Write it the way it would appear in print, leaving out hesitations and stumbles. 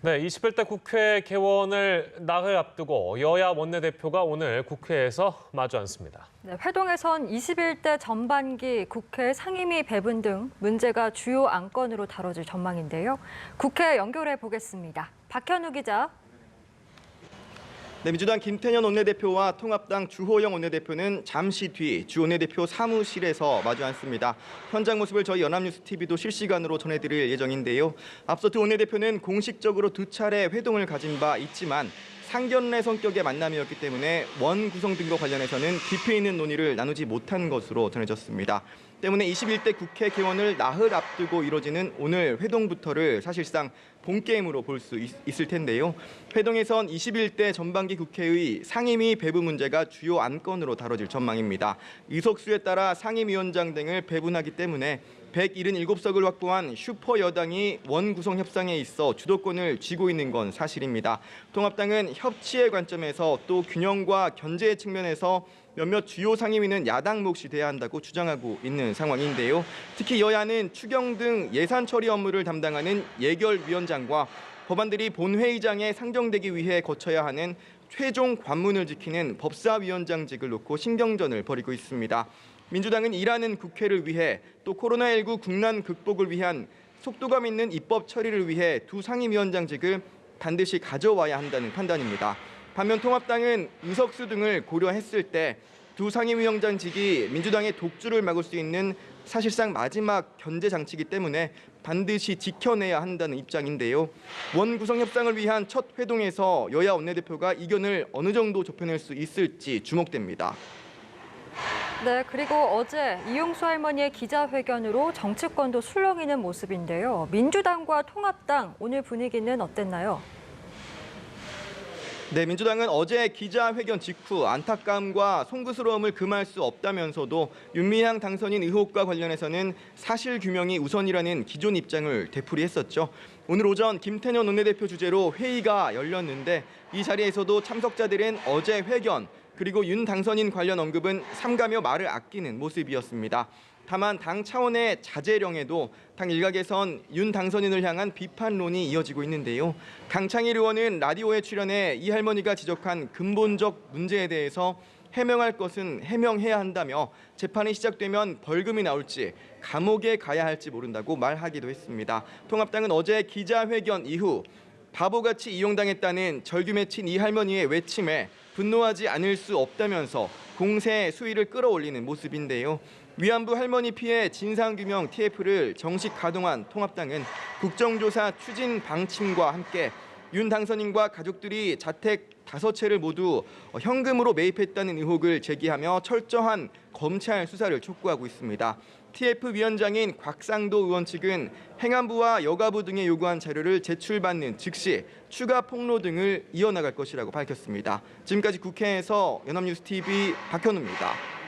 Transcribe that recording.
네, 21대 국회 개원을 나흘 앞두고 여야 원내대표가 오늘 국회에서 마주 앉습니다. 네, 회동에선 21대 전반기 국회 상임위 배분 등 문제가 주요 안건으로 다뤄질 전망인데요. 국회 연결해 보겠습니다. 박현우 기자. 네, 민주당 김태년 원내대표와 통합당 주호영 원내대표는 잠시 뒤 주 원내대표 사무실에서 마주 앉습니다. 현장 모습을 저희 연합뉴스TV도 실시간으로 전해드릴 예정인데요. 앞서 두 원내대표는 공식적으로 두 차례 회동을 가진 바 있지만 상견례 성격의 만남이었기 때문에 원 구성 등과 관련해서는 깊이 있는 논의를 나누지 못한 것으로 전해졌습니다. 때문에 21대 국회 개원을 나흘 앞두고 이뤄지는 오늘 회동부터를 사실상 본게임으로 볼 수 있을 텐데요. 회동에선 21대 전반기 국회의 상임위 배분 문제가 주요 안건으로 다뤄질 전망입니다. 의석수에 따라 상임위원장 등을 배분하기 때문에 177석을 확보한 슈퍼 여당이 원 구성 협상에 있어 주도권을 쥐고 있는 건 사실입니다. 통합당은 협치의 관점에서 또 균형과 견제의 측면에서 몇몇 주요 상임위는 야당 몫이 돼야 한다고 주장하고 있는 상황인데요. 특히 여야는 추경 등 예산 처리 업무를 담당하는 예결위원장과 법안들이 본회의장에 상정되기 위해 거쳐야 하는 최종 관문을 지키는 법사위원장직을 놓고 신경전을 벌이고 있습니다. 민주당은 일하는 국회를 위해 또 코로나19 국난 극복을 위한 속도감 있는 입법 처리를 위해 두 상임위원장직을 반드시 가져와야 한다는 판단입니다. 반면 통합당은 의석수 등을 고려했을 때 두 상임위원장직이 민주당의 독주를 막을 수 있는 사실상 마지막 견제 장치이기 때문에 반드시 지켜내야 한다는 입장인데요. 원 구성 협상을 위한 첫 회동에서 여야 원내대표가 이견을 어느 정도 좁혀낼 수 있을지 주목됩니다. 네, 그리고 어제 이용수 할머니의 기자회견으로 정치권도 술렁이는 모습인데요. 민주당과 통합당 오늘 분위기는 어땠나요? 네, 민주당은 어제 기자회견 직후 안타까움과 송구스러움을 금할 수 없다면서도 윤미향 당선인 의혹과 관련해서는 사실규명이 우선이라는 기존 입장을 되풀이했었죠. 오늘 오전 김태년 원내대표 주재로 회의가 열렸는데 이 자리에서도 참석자들은 어제 회견 그리고 윤 당선인 관련 언급은 삼가며 말을 아끼는 모습이었습니다. 다만 당 차원의 자제령에도 당 일각에선 윤 당선인을 향한 비판론이 이어지고 있는데요. 강창일 의원은 라디오에 출연해 이 할머니가 지적한 근본적 문제에 대해서 해명할 것은 해명해야 한다며 재판이 시작되면 벌금이 나올지 감옥에 가야 할지 모른다고 말하기도 했습니다. 통합당은 어제 기자회견 이후 바보같이 이용당했다는 절규 맺힌 이 할머니의 외침에 분노하지 않을 수 없다면서 공세 수위를 끌어올리는 모습인데요. 위안부 할머니 피해 진상규명 TF를 정식 가동한 통합당은 국정조사 추진 방침과 함께 윤 당선인과 가족들이 자택 5채를 모두 현금으로 매입했다는 의혹을 제기하며 철저한 검찰 수사를 촉구하고 있습니다. TF 위원장인 곽상도 의원 측은 행안부와 여가부 등에 요구한 자료를 제출받는 즉시 추가 폭로 등을 이어나갈 것이라고 밝혔습니다. 지금까지 국회에서 연합뉴스TV 박현우입니다.